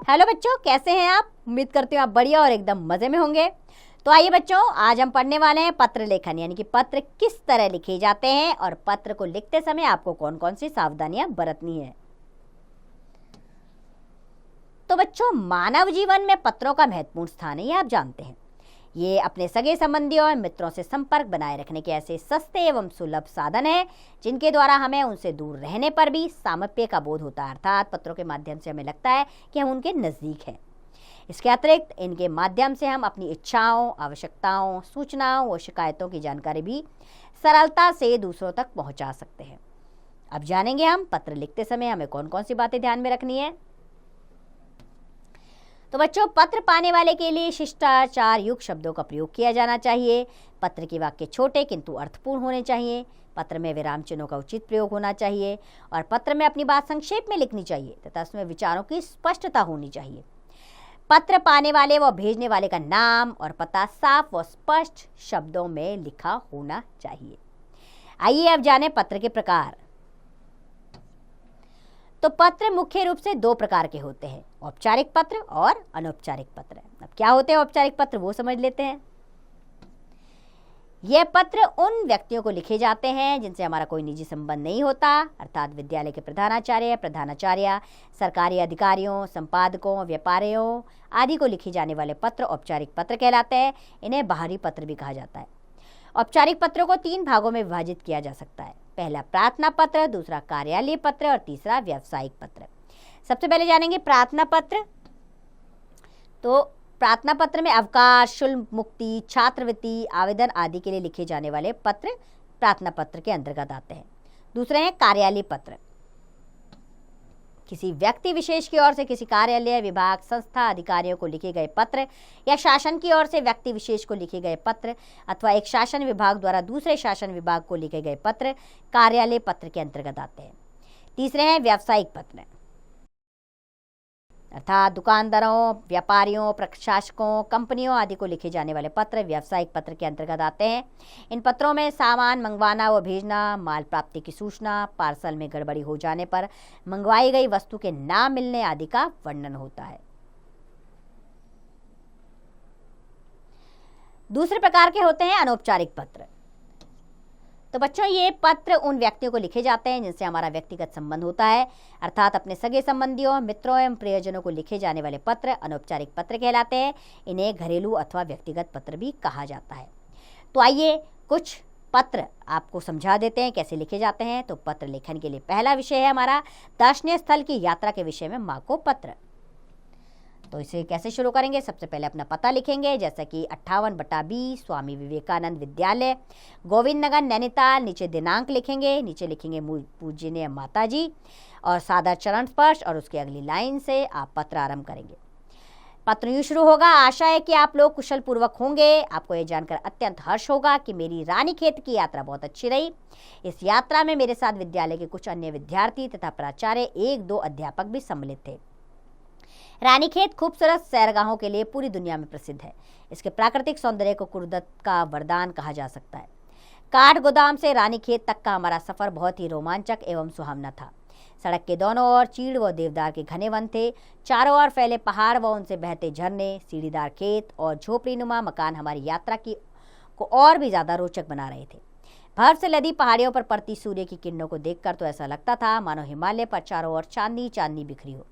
Hello बच्चों, कैसे हैं आप? उम्मीद करती हूँ आप बढ़िया और एकदम मज़े में होंगे। तो आइए बच्चों, आज हम पढ़ने वाले हैं पत्र लेखन, यानी कि पत्र किस तरह लिखे जाते हैं और पत्र को लिखते समय आपको कौन कौन सी सावधानियां बरतनी है। तो बच्चों, मानव जीवन में पत्रों का महत्वपूर्ण स्थान है, ये आप जानते हैं। ये अपने सगे संबंधियों और मित्रों से संपर्क बनाए रखने के ऐसे सस्ते एवं सुलभ साधन है जिनके द्वारा हमें उनसे दूर रहने पर भी सामीप्य का बोध होता है, अर्थात पत्रों के माध्यम से हमें लगता है कि हम उनके नज़दीक हैं। इसके अतिरिक्त इनके माध्यम से हम अपनी इच्छाओं, आवश्यकताओं, सूचनाओं और शिकायतों की जानकारी भी सरलता से दूसरों तक पहुंचा सकते हैं। अब जानेंगे हम पत्र लिखते समय हमें कौन कौन सी बातें ध्यान में रखनी है। तो बच्चों, पत्र पाने वाले के लिए शिष्टाचार युक्त शब्दों का प्रयोग किया जाना चाहिए। पत्र के वाक्य छोटे किंतु अर्थपूर्ण होने चाहिए। पत्र में विराम चिन्हों का उचित प्रयोग होना चाहिए और पत्र में अपनी बात संक्षेप में लिखनी चाहिए तथा उसमें विचारों की स्पष्टता होनी चाहिए। पत्र पाने वाले व भेजने वाले का नाम और पता साफ व स्पष्ट शब्दों में लिखा होना चाहिए। आइए अब जानें पत्र के प्रकार। तो पत्र मुख्य रूप से दो प्रकार के होते हैं, औपचारिक पत्र और अनौपचारिक पत्र। अब क्या होते हैं औपचारिक पत्र, वो समझ लेते हैं। यह पत्र उन व्यक्तियों को लिखे जाते हैं जिनसे हमारा कोई निजी संबंध नहीं होता, अर्थात विद्यालय के प्रधानाचार्य, सरकारी अधिकारियों, संपादकों, व्यापारियों आदि को लिखे जाने वाले पत्र औपचारिक पत्र कहलाते हैं। इन्हें बाहरी पत्र भी कहा जाता है। औपचारिक पत्रों को 3 भागों में विभाजित किया जा सकता है। पहला प्रार्थना पत्र, दूसरा कार्यालय पत्र और तीसरा व्यावसायिक पत्र। सबसे पहले जानेंगे प्रार्थना पत्र। तो प्रार्थना पत्र में अवकाश, शुल्क मुक्ति, छात्रवृत्ति आवेदन आदि के लिए लिखे जाने वाले पत्र प्रार्थना पत्र के अंतर्गत आते हैं। दूसरे हैं कार्यालय पत्र। किसी व्यक्ति विशेष की ओर से किसी कार्यालय, विभाग, संस्था, अधिकारियों को लिखे गए पत्र या शासन की ओर से व्यक्ति विशेष को लिखे गए पत्र अथवा एक शासन विभाग द्वारा दूसरे शासन विभाग को लिखे गए पत्र कार्यालय पत्र के अंतर्गत आते हैं। तीसरे हैं व्यावसायिक पत्र, अर्थात दुकानदारों, व्यापारियों, प्रशासकों, कंपनियों आदि को लिखे जाने वाले पत्र व्यावसायिक पत्र के अंतर्गत आते हैं। इन पत्रों में सामान मंगवाना व भेजना, माल प्राप्ति की सूचना, पार्सल में गड़बड़ी हो जाने पर मंगवाई गई वस्तु के ना मिलने आदि का वर्णन होता है। दूसरे प्रकार के होते हैं अनौपचारिक पत्र। तो बच्चों, ये पत्र उन व्यक्तियों को लिखे जाते हैं जिनसे हमारा व्यक्तिगत संबंध होता है, अर्थात अपने सगे संबंधियों, मित्रों एवं प्रियजनों को लिखे जाने वाले पत्र अनौपचारिक पत्र कहलाते हैं। इन्हें घरेलू अथवा व्यक्तिगत पत्र भी कहा जाता है। तो आइए कुछ पत्र आपको समझा देते हैं कैसे लिखे जाते हैं। तो पत्र लेखन के लिए पहला विषय है हमारा दर्शनीय स्थल की यात्रा के विषय में माँ को पत्र। तो इसे कैसे शुरू करेंगे? सबसे पहले अपना पता लिखेंगे, जैसा कि 58/B स्वामी विवेकानंद विद्यालय, गोविंद नगर, नैनीताल। नीचे दिनांक लिखेंगे, नीचे लिखेंगे पूजनीय माता जी और सादर चरण स्पर्श और उसकी अगली लाइन से आप पत्र आरंभ करेंगे। पत्र यूँ शुरू होगा, आशा है कि आप लोग कुशल पूर्वक होंगे। आपको यह जानकर अत्यंत हर्ष होगा कि मेरी रानीखेत की यात्रा बहुत अच्छी रही। इस यात्रा में मेरे साथ विद्यालय के कुछ अन्य विद्यार्थी तथा प्राचार्य, 1-2 अध्यापक भी सम्मिलित थे। रानीखेत खूबसूरत सैरगाहों के लिए पूरी दुनिया में प्रसिद्ध है। इसके प्राकृतिक सौंदर्य को कुदरत का वरदान कहा जा सकता है। काठ गोदाम से रानीखेत तक का हमारा सफर बहुत ही रोमांचक एवं सुहावना था। सड़क के दोनों ओर चीड़ व देवदार के घने वन थे। चारों ओर फैले पहाड़ व उनसे बहते झरने, सीढ़ीदार खेत और झोपड़ीनुमा मकान हमारी यात्रा को और भी ज्यादा रोचक बना रहे थे। बर्फ से लदी पहाड़ियों पर पड़ती सूर्य की किरणों को देखकर तो ऐसा लगता था मानो हिमालय पर चारों ओर चांदनी चांदनी बिखरी हो।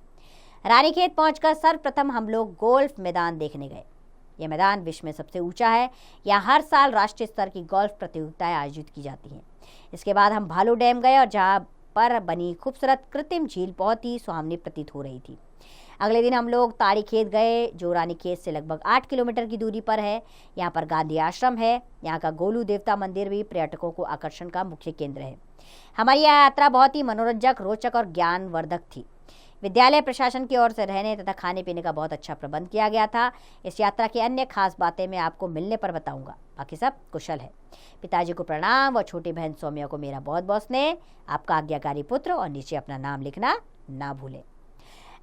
रानीखेत पहुंचकर सर्वप्रथम हम लोग गोल्फ मैदान देखने गए। यह मैदान विश्व में सबसे ऊंचा है। यहाँ हर साल राष्ट्रीय स्तर की गोल्फ प्रतियोगिताएं आयोजित की जाती हैं। इसके बाद हम भालू डैम गए और जहाँ पर बनी खूबसूरत कृत्रिम झील बहुत ही सुहावनी प्रतीत हो रही थी। अगले दिन हम लोग ताड़ी खेत गए, जो रानीखेत से लगभग 8 किलोमीटर की दूरी पर है। यहाँ पर गांधी आश्रम है। यहाँ का गोलू देवता मंदिर भी पर्यटकों को आकर्षण का मुख्य केंद्र है। हमारी यह यात्रा बहुत ही मनोरंजक, रोचक और ज्ञानवर्धक थी। विद्यालय प्रशासन की ओर से रहने तथा खाने पीने का बहुत अच्छा प्रबंध किया गया था। इस यात्रा की अन्य खास बातें मैं आपको मिलने पर बताऊंगा। बाकी सब कुशल है। पिताजी को प्रणाम व छोटी बहन सौम्या को मेरा बहुत बहुत स्नेह। आपका आज्ञाकारी पुत्र। और नीचे अपना नाम लिखना ना भूलें।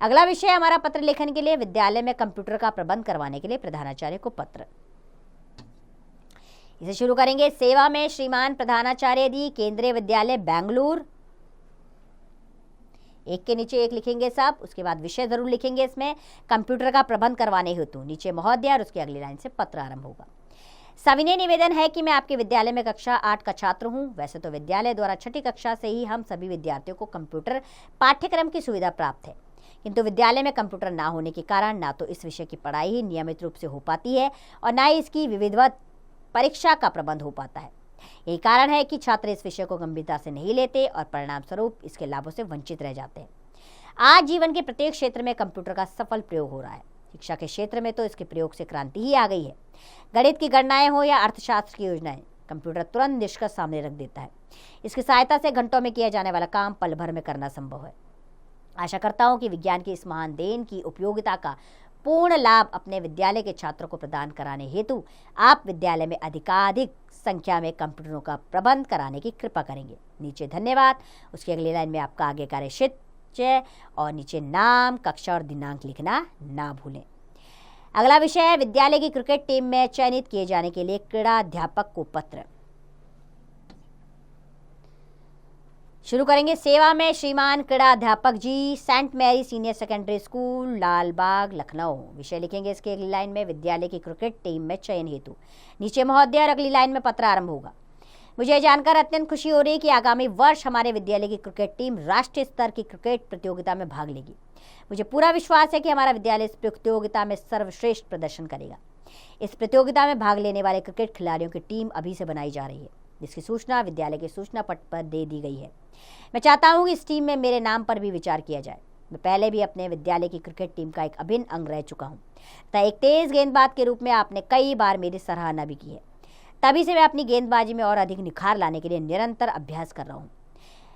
अगला विषय हमारा पत्र लेखन के लिए विद्यालय में कंप्यूटर का प्रबंध करवाने के लिए प्रधानाचार्य को पत्र। इसे शुरू करेंगे। सेवा में श्रीमान प्रधानाचार्य दी, केंद्रीय विद्यालय बेंगलुरु। एक के नीचे एक लिखेंगे सब, उसके बाद विषय जरूर लिखेंगे इसमें, कंप्यूटर का प्रबंध करवाने हेतु नीचे महोदय और उसकी अगली लाइन से पत्र आरंभ होगा। सविनय निवेदन है कि मैं आपके विद्यालय में कक्षा 8 का छात्र हूं। वैसे तो विद्यालय द्वारा छठी कक्षा से ही हम सभी विद्यार्थियों को कंप्यूटर पाठ्यक्रम की सुविधा प्राप्त है, किंतु विद्यालय में कंप्यूटर ना होने के कारण ना तो इस विषय की पढ़ाई ही नियमित रूप से हो पाती है और ना ही इसकी विधिवत परीक्षा का प्रबंध हो पाता है। यही कारण है कि छात्र इस विषय को गंभीरता से नहीं लेते और परिणाम स्वरूप इसके लाभों से वंचित रह जाते हैं। आज जीवन के प्रत्येक क्षेत्र में कंप्यूटर का सफल प्रयोग हो रहा है। शिक्षा के क्षेत्र में तो इसके प्रयोग से क्रांति ही आ गई है। गणित की गणनाएं हो या अर्थशास्त्र की योजनाएं, कंप्यूटर तुरंत निष्कर्ष सामने रख देता है। इसकी सहायता से घंटों में किया जाने वाला काम पल भर में करना संभव है। आशा करता हूं कि विज्ञान की इस महान देन की उपयोगिता का पूर्ण लाभ अपने विद्यालय के छात्रों को प्रदान कराने हेतु आप विद्यालय में अधिकाधिक संख्या में कंप्यूटरों का प्रबंध कराने की कृपा करेंगे। नीचे धन्यवाद, उसकी अगली लाइन में आपका आगे कार्य क्षेत्र और नीचे नाम, कक्षा और दिनांक लिखना ना भूलें। अगला विषय है विद्यालय की क्रिकेट टीम में चयनित किए जाने के लिए क्रीड़ा अध्यापक को पत्र। शुरू करेंगे सेवा में श्रीमान क्रीड़ा अध्यापक जी, Saint Mary senior secondary school, Lalbagh, Lucknow. विषय लिखेंगे इसके अगली लाइन में विद्यालय की क्रिकेट टीम में चयन हेतु नीचे महोदय और अगली लाइन में पत्र आरंभ होगा। मुझे जानकर अत्यंत खुशी हो रही है कि आगामी वर्ष हमारे विद्यालय की क्रिकेट टीम राष्ट्रीय स्तर की क्रिकेट प्रतियोगिता में भाग लेगी। मुझे पूरा विश्वास है कि हमारा विद्यालय इस प्रतियोगिता में सर्वश्रेष्ठ प्रदर्शन करेगा। इस प्रतियोगिता में भाग लेने वाले क्रिकेट खिलाड़ियों की टीम अभी से बनाई जा रही है, जिसकी सूचना विद्यालय के सूचना पट पर दे दी गई है। मैं चाहता हूं कि इस टीम में मेरे नाम पर भी विचार किया जाए। मैं पहले भी अपने विद्यालय की क्रिकेट टीम का एक अभिन्न अंग रह चुका हूं तथा एक तेज गेंदबाज के रूप में आपने कई बार मेरी सराहना भी की है। तभी से मैं अपनी गेंदबाजी में और अधिक निखार लाने के लिए निरंतर अभ्यास कर रहा हूँ।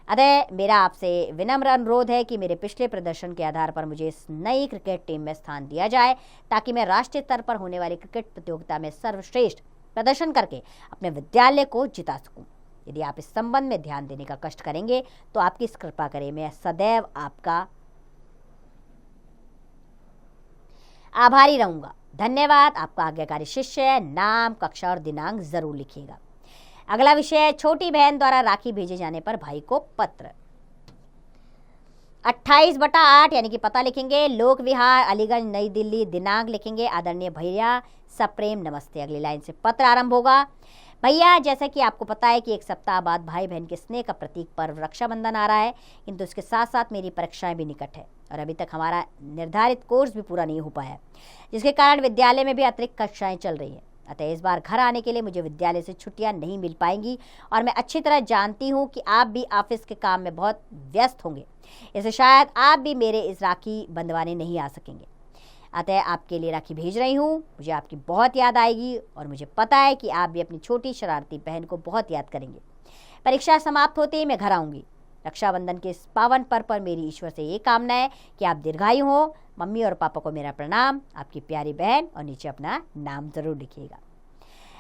अतः मेरा आपसे विनम्र अनुरोध है कि मेरे पिछले प्रदर्शन के आधार पर मुझे इस नई क्रिकेट टीम में स्थान दिया जाए, ताकि मैं राष्ट्रीय स्तर पर होने वाली क्रिकेट प्रतियोगिता में सर्वश्रेष्ठ प्रदर्शन करके अपने विद्यालय को जिता सकूं। यदि आप इस संबंध में ध्यान देने का कष्ट करेंगे तो आपकी इस कृपा करें। मैं सदैव आपका आभारी रहूंगा। धन्यवाद। आपका आज्ञाकारी शिष्य, नाम, कक्षा और दिनांक जरूर लिखिएगा। अगला विषय है छोटी बहन द्वारा राखी भेजे जाने पर भाई को पत्र। 28/8 यानी कि पता लिखेंगे लोक विहार, अलीगंज, नई दिल्ली। दिनांक लिखेंगे आदरणीय भैया सप्रेम नमस्ते। अगली लाइन से पत्र आरंभ होगा। भैया, जैसा कि आपको पता है कि एक सप्ताह बाद भाई बहन के स्नेह का प्रतीक पर्व रक्षाबंधन आ रहा है, किंतु इसके साथ साथ मेरी परीक्षाएं भी निकट है और अभी तक हमारा निर्धारित कोर्स भी पूरा नहीं हो पाया है, जिसके कारण विद्यालय में भी अतिरिक्त कक्षाएं चल रही हैं। अतः इस बार घर आने के लिए मुझे विद्यालय से छुट्टियां नहीं मिल पाएंगी और मैं अच्छी तरह जानती हूं कि आप भी ऑफिस के काम में बहुत व्यस्त होंगे, इससे शायद आप भी मेरे इस राखी बंधवाने नहीं आ सकेंगे। अतः आपके लिए राखी भेज रही हूँ। मुझे आपकी बहुत याद आएगी और मुझे पता है कि आप भी अपनी छोटी शरारती बहन को बहुत याद करेंगे। परीक्षा समाप्त होते ही मैं घर आऊँगी। रक्षाबंधन के इस पावन पर्व पर मेरी ईश्वर से ये कामना है कि आप दीर्घायु हो। मम्मी और पापा को मेरा प्रणाम, आपकी प्यारी बहन। और नीचे अपना नाम जरूर लिखिएगा।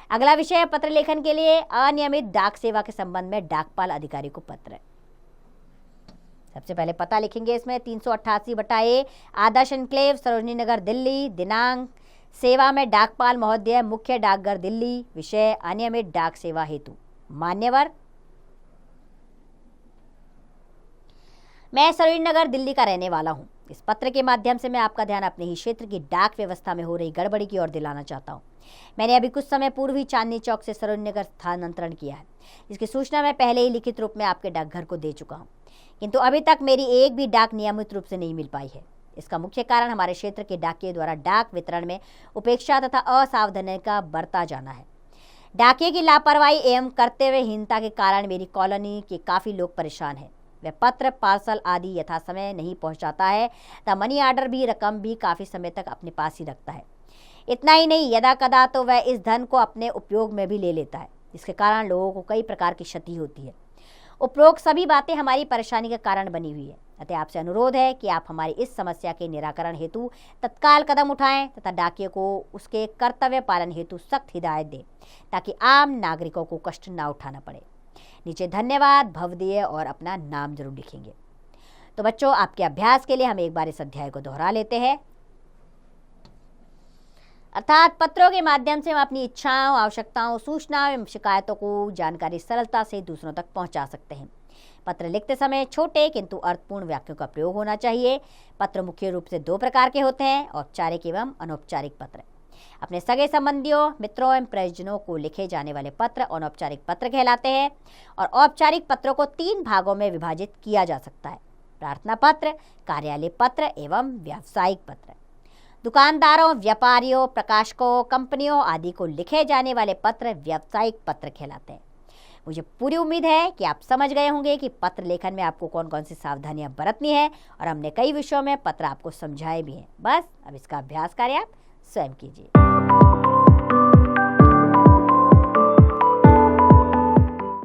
अगला विषय है पत्र लेखन के लिए अनियमित डाक सेवा के संबंध में डाकपाल अधिकारी को पत्र। सबसे पहले पता लिखेंगे इसमें 388/A आदर्श एन्क्लेव, सरोजनी नगर, दिल्ली। दिनांक सेवा में डाकपाल महोदय, मुख्य डाकघर, दिल्ली। विषय अनियमित डाक सेवा हेतु मान्यवर। मैं सरोजनी नगर, दिल्ली का रहने वाला हूं। इस पत्र के माध्यम से मैं आपका ध्यान अपने ही क्षेत्र की डाक व्यवस्था में हो रही गड़बड़ी की ओर दिलाना चाहता हूं। मैंने अभी कुछ समय पूर्व ही चांदनी चौक से सरोजनी नगर स्थानांतरण किया है, जिसकी सूचना मैं पहले ही लिखित रूप में आपके डाकघर को दे चुका हूं, किंतु अभी तक मेरी एक भी डाक नियमित रूप से नहीं मिल पाई है। इसका मुख्य कारण हमारे क्षेत्र के डाकिये द्वारा डाक वितरण में उपेक्षा तथा असावधानी का बरता जाना है। डाकिये की लापरवाही एवं कर्तव्यहीनता के कारण मेरी कॉलोनी के काफ़ी लोग परेशान हैं। वह पत्र, पार्सल आदि यथा समय नहीं पहुंचाता है तथा मनी ऑर्डर भी, रकम भी काफ़ी समय तक अपने पास ही रखता है। इतना ही नहीं, यदा कदा तो वह इस धन को अपने उपयोग में भी ले लेता है, जिसके कारण लोगों को कई प्रकार की क्षति होती है। उपरोक्त सभी बातें हमारी परेशानी का कारण बनी हुई है। अतः आपसे अनुरोध है कि आप हमारी इस समस्या के निराकरण हेतु तत्काल कदम उठाएं तथा डाकिये को उसके कर्तव्य पालन हेतु सख्त हिदायत दें, ताकि आम नागरिकों को कष्ट ना उठाना पड़े। नीचे धन्यवाद, भवदीय और अपना नाम जरूर लिखेंगे। तो बच्चों, आपके अभ्यास के लिए हम एक बार इस अध्याय को दोहरा लेते हैं। अर्थात पत्रों के माध्यम से हम अपनी इच्छाओं, आवश्यकताओं, सूचनाओं एवं शिकायतों को जानकारी सरलता से दूसरों तक पहुंचा सकते हैं। पत्र लिखते समय छोटे किंतु अर्थपूर्ण वाक्यों का प्रयोग होना चाहिए। पत्र मुख्य रूप से 2 प्रकार के होते हैं, औपचारिक एवं अनौपचारिक पत्र। अपने सगे संबंधियों, मित्रों एवं परिजनों को लिखे जाने वाले पत्र अनौपचारिक पत्र कहलाते हैं। और औपचारिक पत्रों को 3 भागों में विभाजित किया जा सकता है: प्रार्थना पत्र, कार्यालय पत्र एवं व्यावसायिक पत्र। दुकानदारों, व्यापारियों, प्रकाशकों, कंपनियों आदि को लिखे जाने वाले पत्र व्यावसायिक पत्र कहलाते हैं। मुझे पूरी उम्मीद है कि आप समझ गए होंगे कि पत्र लेखन में आपको कौन कौन सी सावधानियां बरतनी है, और हमने कई विषयों में पत्र आपको समझाए भी हैं। बस अब इसका अभ्यास कार्य आप स्वयं कीजिए।